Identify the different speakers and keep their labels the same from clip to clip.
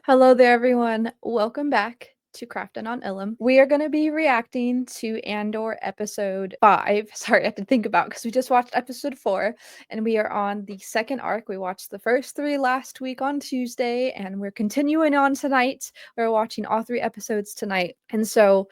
Speaker 1: Hello there, everyone. Welcome back to Crafting on Ilum. We are going to be reacting to Andor episode 5. Sorry, I have to think about because we just watched episode 4 and we are on the second arc. We watched the first 3 last week on Tuesday and we're continuing on tonight. We're watching all 3 episodes tonight. And so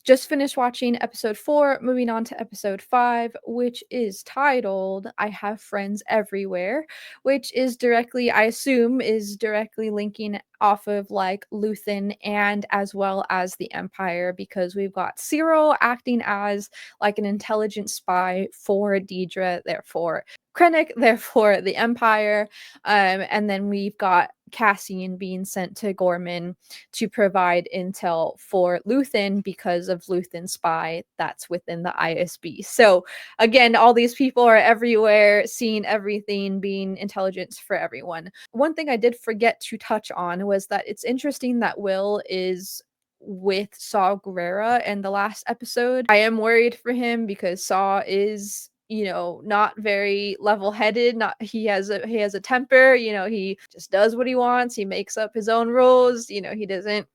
Speaker 1: just finished watching episode 4, moving on to episode 5, which is titled I Have Friends Everywhere, which is directly, I assume, is directly linking off of like Luthen and as well as the Empire, because we've got Cyril acting as like an intelligent spy for Deidre, therefore Krennic, therefore the Empire, and then we've got Cassian being sent to Gorman to provide intel for Luthen because of Luthen's spy that's within the ISB. So again, all these people are everywhere, seeing everything, being intelligence for everyone. One thing I did forget to touch on was that it's interesting that Will is with Saw Gerrera in the last episode. I am worried for him because Saw is not very level-headed. Not he has a temper, he just does what he wants, he makes up his own rules, he doesn't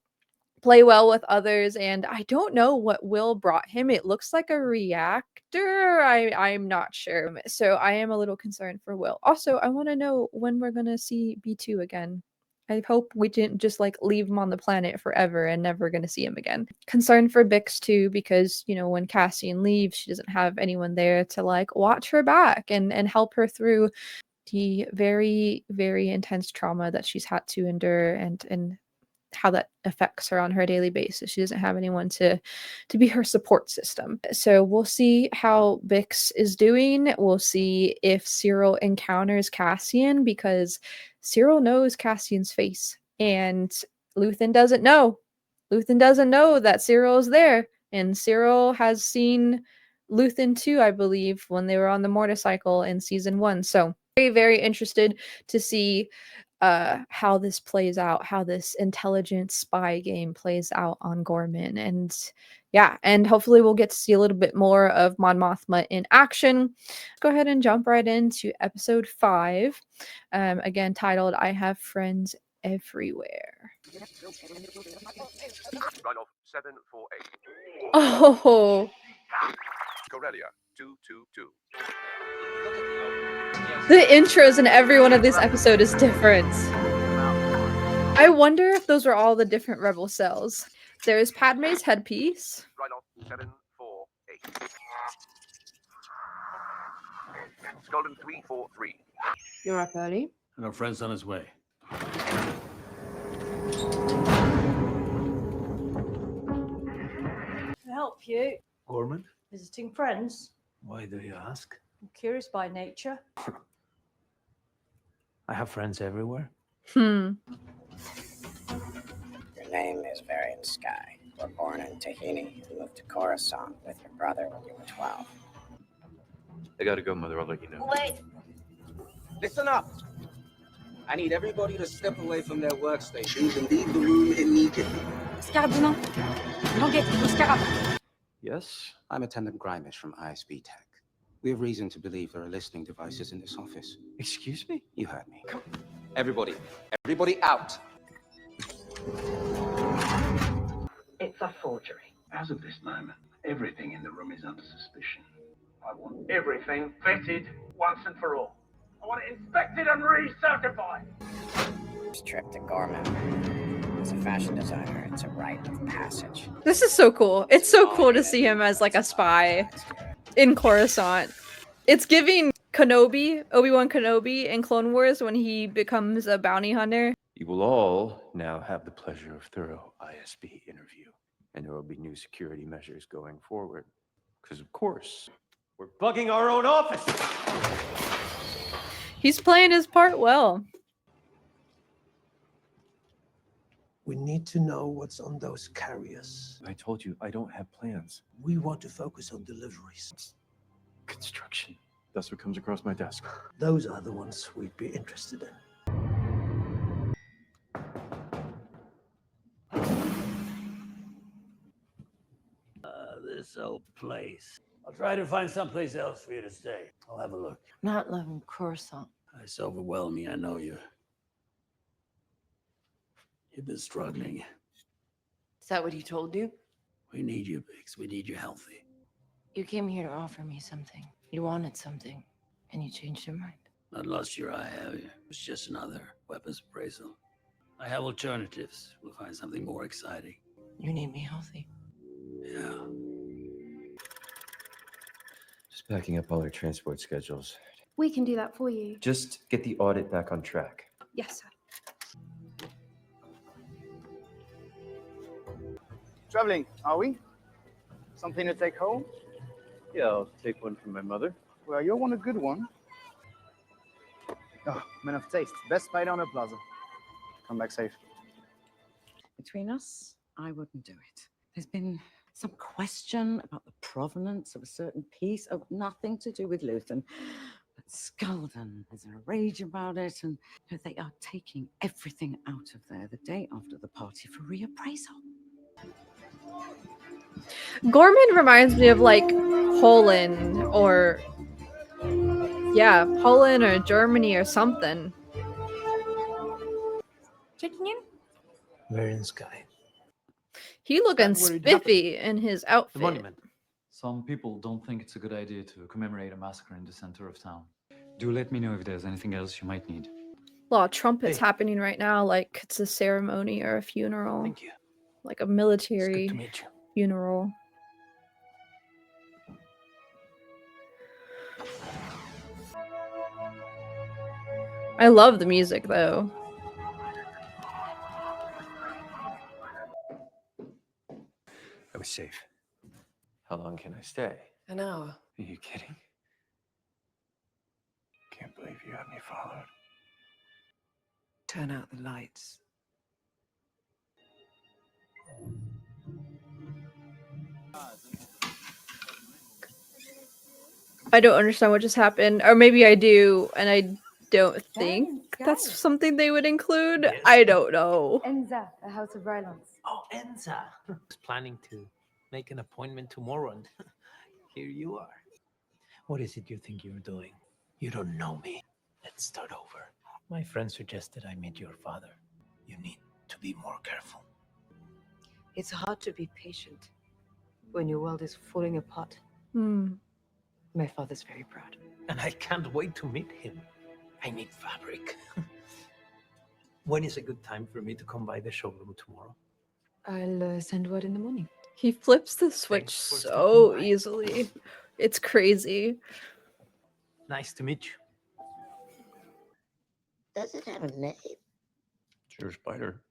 Speaker 1: play well with others, and I don't know what Will brought him. It looks like a reactor. I'm not sure. So I am a little concerned for Will. Also, I want to know when we're gonna see B2 again. I hope we didn't just like leave him on the planet forever and never gonna see him again. Concerned for Bix too, because when Cassian leaves, she doesn't have anyone there to like watch her back and help her through the very, very intense trauma that she's had to endure and how that affects her on her daily basis. She doesn't have anyone to be her support system. So we'll see how Bix is doing. We'll see if Cyril encounters Cassian, because Cyril knows Cassian's face and Luthen doesn't know. Luthen doesn't know that Cyril is there, and Cyril has seen Luthen too, I believe, when they were on the motorcycle in season 1. So very, very interested to see how this plays out, how this intelligent spy game plays out on Gorman. And yeah, and hopefully we'll get to see a little bit more of Mon Mothma in action. Go ahead and jump right into episode 5, again titled I Have Friends Everywhere.
Speaker 2: Run off 748.
Speaker 1: Oh,
Speaker 2: Corellia 222.
Speaker 1: the intros in every one of these episodes is different. I wonder if those are all the different rebel cells. There's Padme's headpiece.
Speaker 2: Run off 748. Golden 343.
Speaker 3: You're up early.
Speaker 4: And our friend's on his way.
Speaker 3: Can I help you?
Speaker 4: Gorman?
Speaker 3: Visiting friends?
Speaker 4: Why do you ask?
Speaker 3: I'm curious by nature.
Speaker 4: I have friends everywhere.
Speaker 1: Hmm.
Speaker 5: Your name is Varian Sky. You were born in Tahini and moved to Coruscant with your brother when you were 12.
Speaker 6: I gotta go, Mother. I'll let you know.
Speaker 7: Wait! Listen up! I need everybody to step away from their workstations and leave the room immediately.
Speaker 6: Yes?
Speaker 5: I'm Attendant Grimish from ISB Tech. We have reason to believe there are listening devices in this office.
Speaker 6: Excuse me?
Speaker 5: You heard me.
Speaker 7: Everybody out!
Speaker 8: It's a forgery. As of this moment, everything in the room is under suspicion. I want everything vetted once and for all. I want it inspected and re-certified.
Speaker 5: This trip to Gorman. As a fashion designer, it's a rite of passage.
Speaker 1: This is so cool. It's so cool to see him as like a spy in Coruscant. It's giving Kenobi, Obi-Wan Kenobi in Clone Wars when he becomes a bounty hunter.
Speaker 6: You will all now have the pleasure of thorough ISB interview. And there will be new security measures going forward. Because, of course, we're bugging our own office!
Speaker 1: He's playing his part well.
Speaker 9: We need to know what's on those carriers.
Speaker 6: I told you, I don't have plans.
Speaker 9: We want to focus on deliveries.
Speaker 6: Construction. That's what comes across my desk.
Speaker 9: Those are the ones we'd be interested in.
Speaker 4: This old place. I'll try to find someplace else for you to stay. I'll have a look.
Speaker 3: Not loving Coruscant.
Speaker 4: It's overwhelming, I know you. You've been struggling.
Speaker 10: Is that what he told you?
Speaker 4: We need you, Biggs. We need you healthy.
Speaker 10: You came here to offer me something. You wanted something, and you changed your mind.
Speaker 4: Not lost your eye, have you? It's just another weapons appraisal. I have alternatives. We'll find something more exciting.
Speaker 10: You need me healthy.
Speaker 4: Yeah.
Speaker 6: Just backing up all our transport schedules.
Speaker 1: We can do that for you.
Speaker 6: Just get the audit back on track.
Speaker 1: Yes, sir.
Speaker 11: Traveling, are we? Something to take home?
Speaker 6: Yeah, I'll take one from my mother.
Speaker 11: Well, you're one a good one. Oh, man of taste. Best bite on the plaza. Come back safe.
Speaker 12: Between us, I wouldn't do it. There's been some question about the provenance of a certain piece. Oh, nothing to do with Luthen. But Skulden is in a rage about it, and they are taking everything out of there the day after the party for reappraisal.
Speaker 1: Gorman reminds me of like Poland or Poland or Germany or something.
Speaker 10: Checking in?
Speaker 9: We're in Sky.
Speaker 1: He looking
Speaker 13: Where it
Speaker 1: spiffy in his
Speaker 13: The
Speaker 1: outfit.
Speaker 13: monument. Some people don't think it's a good idea to commemorate a massacre in the center of town. Do let me know if there's anything else you might need.
Speaker 1: A lot of trumpets
Speaker 13: Hey.
Speaker 1: happening right now, like it's a ceremony or a funeral.
Speaker 13: Thank you.
Speaker 1: Like a
Speaker 13: It's
Speaker 1: military
Speaker 13: good to meet you.
Speaker 1: funeral. I love the music though.
Speaker 6: I was safe. How long can I stay?
Speaker 10: An hour.
Speaker 6: Are you kidding? Can't believe you had me followed.
Speaker 10: Turn out the lights.
Speaker 1: I don't understand what just happened. Or maybe I do, and I don't think that's something they would include.
Speaker 9: Yes.
Speaker 1: I don't know.
Speaker 3: Enza, a house of violence.
Speaker 14: Oh, Enza. I was planning to make an appointment tomorrow, and here you are. What is it you think you're doing? You don't know me. Let's start over. My friend suggested I meet your father. You need to be more careful.
Speaker 10: It's hard to be patient when your world is falling apart. My father's very proud.
Speaker 14: And I can't wait to meet him. I need fabric. When is a good time for me to come by the showroom tomorrow?
Speaker 10: I'll send word in the morning.
Speaker 1: He flips the switch
Speaker 14: for
Speaker 1: so
Speaker 14: stopping by.
Speaker 1: easily. It's crazy.
Speaker 14: Nice to meet you.
Speaker 15: Does it have a name?
Speaker 6: Sure, Spider.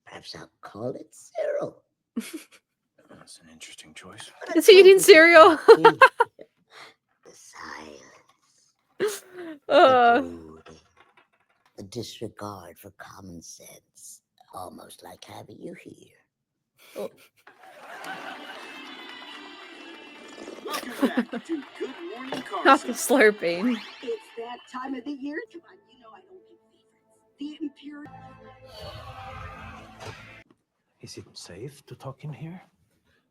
Speaker 15: Perhaps I'll call it Cyril.
Speaker 6: That's an interesting choice.
Speaker 1: Is he eating cereal?
Speaker 15: The silence.
Speaker 1: Uh,
Speaker 15: The brooding. The disregard for common sense. Almost like having you here.
Speaker 1: oh.
Speaker 7: Welcome back to Good Morning
Speaker 1: Not the
Speaker 7: Carson.
Speaker 1: slurping.
Speaker 15: It's that time of the year. Come on, you know I don't pick favorites. The Imperial.
Speaker 14: Is it safe to talk in here?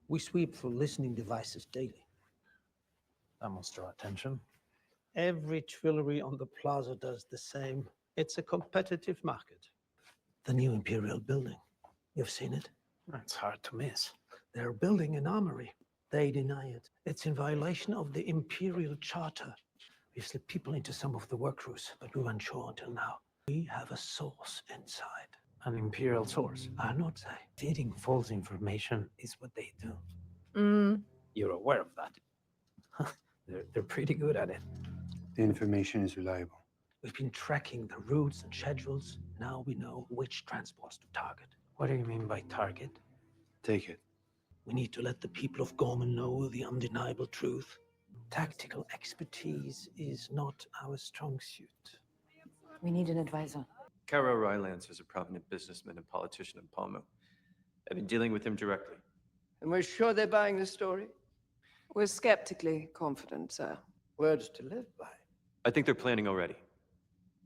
Speaker 14: We sweep for listening devices daily. That must draw attention. Every Twillery on the plaza does the same. It's a competitive market. The new Imperial building. You've seen it? It's hard to miss. They're building an armory. They deny it. It's in violation of the Imperial Charter. We've slipped people into some of the work crews, but we weren't sure until now. We have a source inside. An Imperial source? I not say. Feeding false information is what they do. You're aware of that. They're pretty good at it.
Speaker 6: The information is reliable.
Speaker 14: We've been tracking the routes and schedules. Now we know which transports to target. What do you mean by target?
Speaker 6: Take it.
Speaker 14: We need to let the people of Gorman know the undeniable truth. Tactical expertise is not our strong suit.
Speaker 10: We need an advisor.
Speaker 6: Caro Rylance is a prominent businessman and politician in Palmo. I've been dealing with him directly.
Speaker 16: And we're sure they're buying the story?
Speaker 10: We're skeptically confident, sir.
Speaker 16: Words to live by.
Speaker 6: I think they're planning already.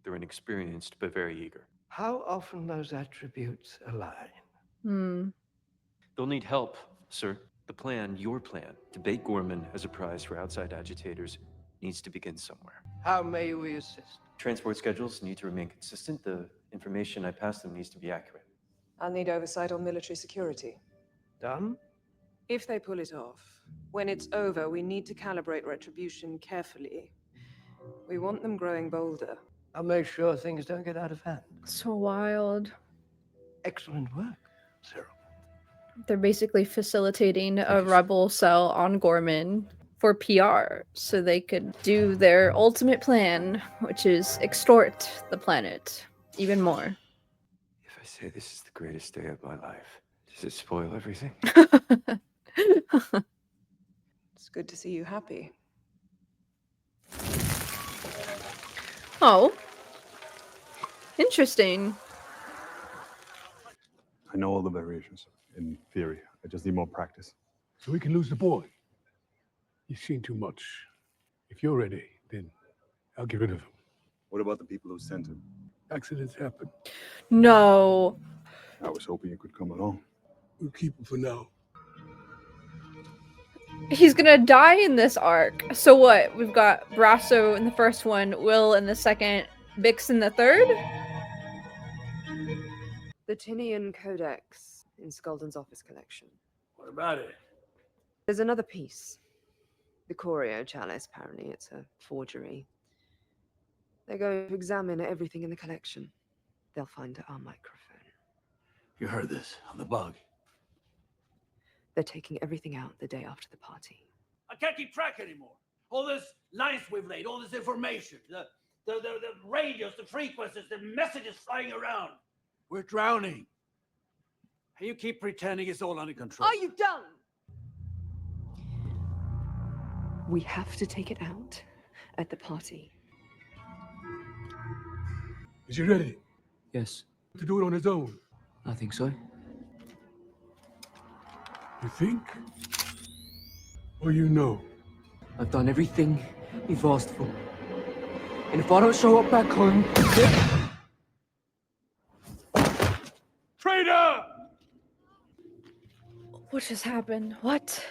Speaker 6: They're inexperienced, but very eager.
Speaker 16: How often those attributes align?
Speaker 6: They'll need help, sir. The plan, your plan, to bait Gorman as a prize for outside agitators needs to begin somewhere.
Speaker 16: How may we assist?
Speaker 6: Transport schedules need to remain consistent. The information I pass them needs to be accurate.
Speaker 10: I'll need oversight on military security.
Speaker 16: Done?
Speaker 10: If they pull it off, when it's over, we need to calibrate retribution carefully. We want them growing bolder.
Speaker 16: I'll make sure things don't get out of hand.
Speaker 1: So wild.
Speaker 16: Excellent work, Cyril.
Speaker 1: They're basically facilitating a rebel cell on Gorman for PR so they could do their ultimate plan, which is extort the planet even more.
Speaker 6: If I say this is the greatest day of my life, does it spoil everything?
Speaker 10: It's good to see you happy.
Speaker 1: Oh. Interesting.
Speaker 17: I know all the variations, in theory. I just need more practice.
Speaker 18: So we can lose the boy. You've seen too much. If you're ready, then I'll get rid of him.
Speaker 17: What about the people who sent him?
Speaker 18: Accidents happen.
Speaker 1: No.
Speaker 17: I was hoping you could come along.
Speaker 18: We'll keep him for now.
Speaker 1: He's gonna die in this arc. So what? We've got Brasso in the first one, Will in the second, Bix in the third?
Speaker 10: The Tinian Codex in Skulden's office collection.
Speaker 4: What about it?
Speaker 10: There's another piece. The Corio Chalice, apparently it's a forgery. They're going to examine everything in the collection. They'll find our microphone.
Speaker 4: You heard this on the bug.
Speaker 10: They're taking everything out the day after the party.
Speaker 4: I can't keep track anymore. All this lines we've laid, all this information, the radios, the frequencies, the messages flying around. We're drowning. And you keep pretending it's all under control.
Speaker 10: Are you done? We have to take it out at the party.
Speaker 18: Is he ready
Speaker 13: Yes,
Speaker 18: to do it on his own?
Speaker 13: I think so.
Speaker 18: You think? Or you know?
Speaker 13: I've done everything you've asked for. And if I don't show up back home...
Speaker 18: Traitor!
Speaker 1: What just happened? What?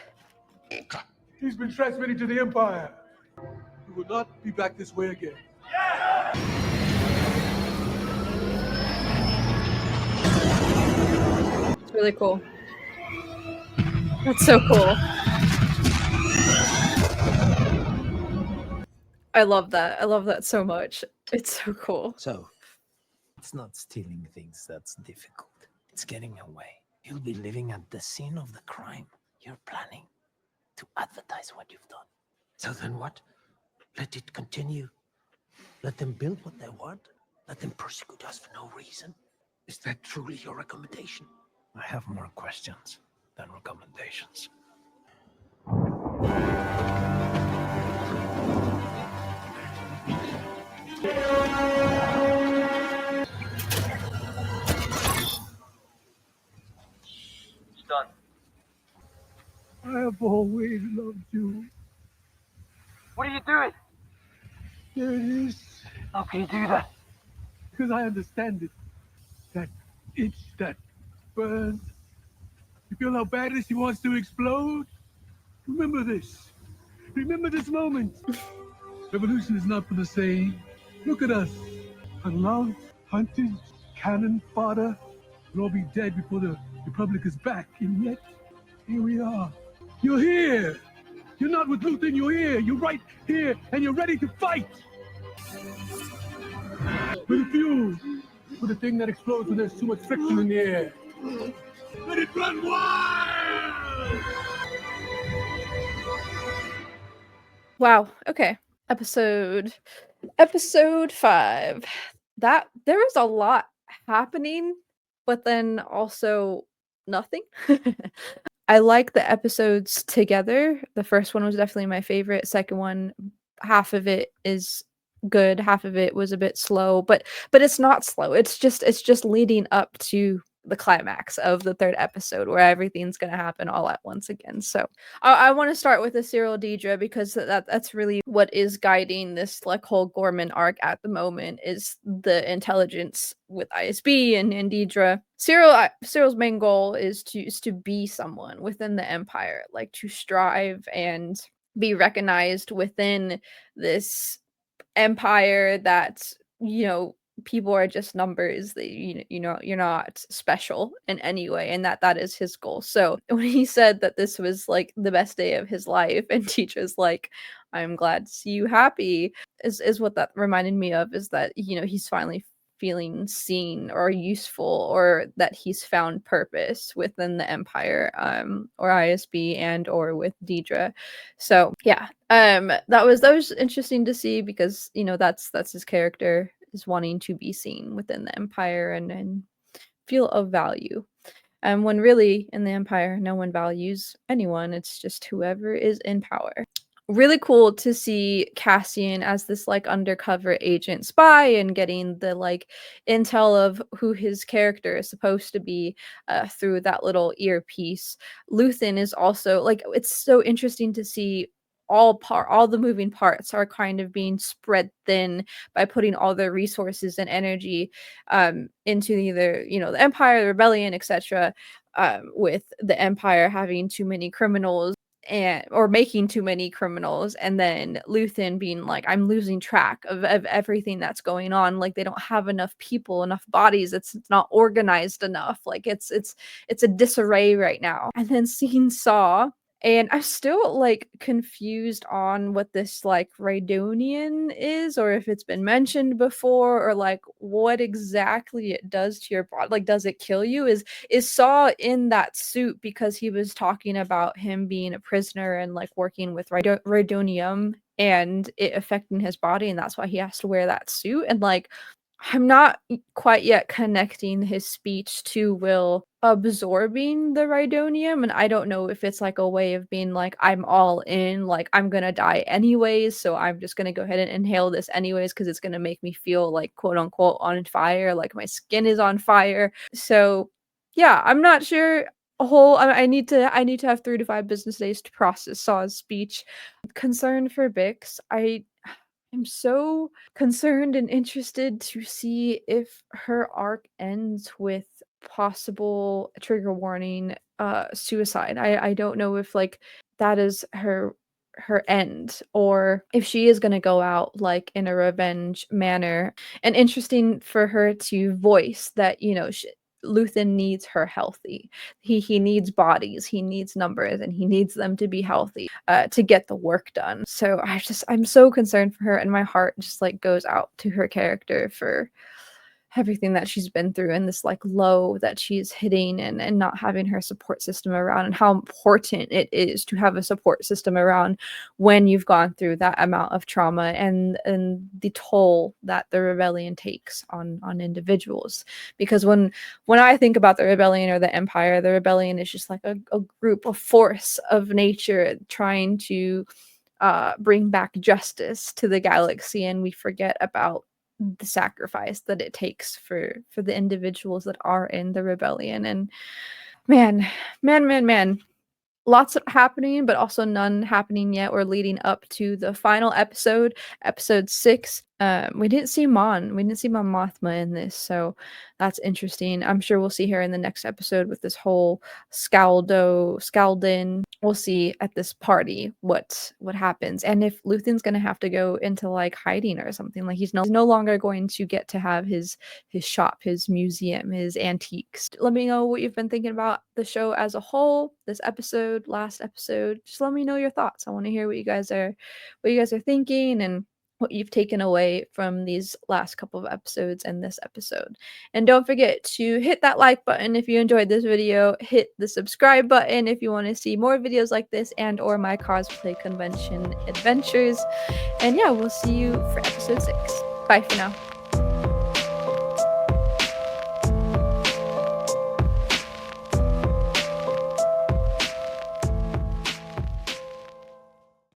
Speaker 18: He's been transmitted to the Empire. He will not be back this way again.
Speaker 1: It's really cool. That's so cool. I love that. I love that so much. It's so cool.
Speaker 9: So, it's not stealing things that's difficult. It's getting away. You'll be living at the scene of the crime. You're planning to advertise what you've done. So then what? Let it continue. Let them build what they want. Let them persecute us for no reason. Is that truly your recommendation? I have more questions than recommendations.
Speaker 8: It's done.
Speaker 18: I have always loved you.
Speaker 8: What are you doing?
Speaker 18: There it is.
Speaker 8: How can you do that?
Speaker 18: Because I understand it. That itch that burns. You feel how badly she wants to explode? Remember this. Remember this moment. Revolution is not for the same. Look at us. Unloved, hunted, cannon fodder. We'll all be dead before the Republic is back. And yet, here we are. You're here. You're not with Luthen, you're here. You're right here, and you're ready to fight. For the fuel. For the thing that explodes when there's too much friction in the air. Let it run wild!
Speaker 1: Wow. Okay. Episode 5. That there was a lot happening, but then also nothing. I like the episodes together. The first one was definitely my favorite. Second one, half of it is good, half of it was a bit slow, but it's not slow. It's just leading up to the climax of the third episode where everything's going to happen all at once again. So I want to start with the Cyril Deidre because that's really what is guiding this like whole Gorman arc at the moment is the intelligence with ISB and Deidre. Cyril's main goal is to be someone within the Empire, like to strive and be recognized within this empire that, you know, people are just numbers, that you're not special in any way, and that is his goal. So when he said that this was like the best day of his life, and teacher's like, I'm glad to see you happy, is what that reminded me of, is that he's finally feeling seen or useful, or that he's found purpose within the Empire, or ISB, and or with Deidre. So yeah, that was interesting to see, because that's his character, is wanting to be seen within the Empire and feel of value. When really in the Empire, no one values anyone. It's just whoever is in power. Really cool to see Cassian as this like undercover agent spy, and getting the like intel of who his character is supposed to be through that little earpiece. Luthen is also like, it's so interesting to see all the moving parts are kind of being spread thin by putting all their resources and energy into either the Empire, the Rebellion, etc. With the Empire having too many criminals, or making too many criminals, and then Luthen being like, I'm losing track of everything that's going on. Like, they don't have enough people, enough bodies. It's not organized enough. Like, it's a disarray right now. And then seeing Saw, and I'm still like confused on what this like Rhydonian is, or if it's been mentioned before, or like what exactly it does to your body. Like, does it kill you? Is Saw in that suit because he was talking about him being a prisoner and like working with Rhydonium and it affecting his body, and that's why he has to wear that suit? And like, I'm not quite yet connecting his speech to Will absorbing the Rhydonium, and I don't know if it's like a way of being like, I'm all in, like I'm gonna die anyways, so I'm just gonna go ahead and inhale this anyways because it's gonna make me feel like quote unquote on fire, like my skin is on fire. So yeah, I'm not sure. I need to have 3 to 5 business days to process Saw's speech. Concern for Bix, I'm so concerned and interested to see if her arc ends with possible, trigger warning, suicide. I don't know if like that is her end, or if she is going to go out like in a revenge manner. And interesting for her to voice that Luthen needs her healthy. He needs bodies, he needs numbers, and he needs them to be healthy to get the work done. So I'm so concerned for her, and my heart just like goes out to her character for everything that she's been through, and this like low that she's hitting, and not having her support system around, and how important it is to have a support system around when you've gone through that amount of trauma, and the toll that the rebellion takes on individuals. Because when I think about the rebellion or the Empire, the rebellion is just like a group, a force of nature trying to bring back justice to the galaxy, and we forget about the sacrifice that it takes for the individuals that are in the rebellion. And man, lots happening, but also none happening yet. We're leading up to the final episode 6. We didn't see Mon Mothma in this, so that's interesting. I'm sure we'll see her in the next episode with this whole Skaldin. We'll see at this party what happens, and if Luthen's gonna have to go into like hiding or something. Like, he's no longer going to get to have his shop, his museum, his antiques. Let me know what you've been thinking about the show as a whole, this episode, last episode. Just let me know your thoughts. I want to hear what you guys are thinking, and what you've taken away from these last couple of episodes and this episode. And don't forget to hit that like button if you enjoyed this video. Hit the subscribe button if you want to see more videos like this, and or my cosplay convention adventures. And yeah, we'll see you for episode 6. Bye for now.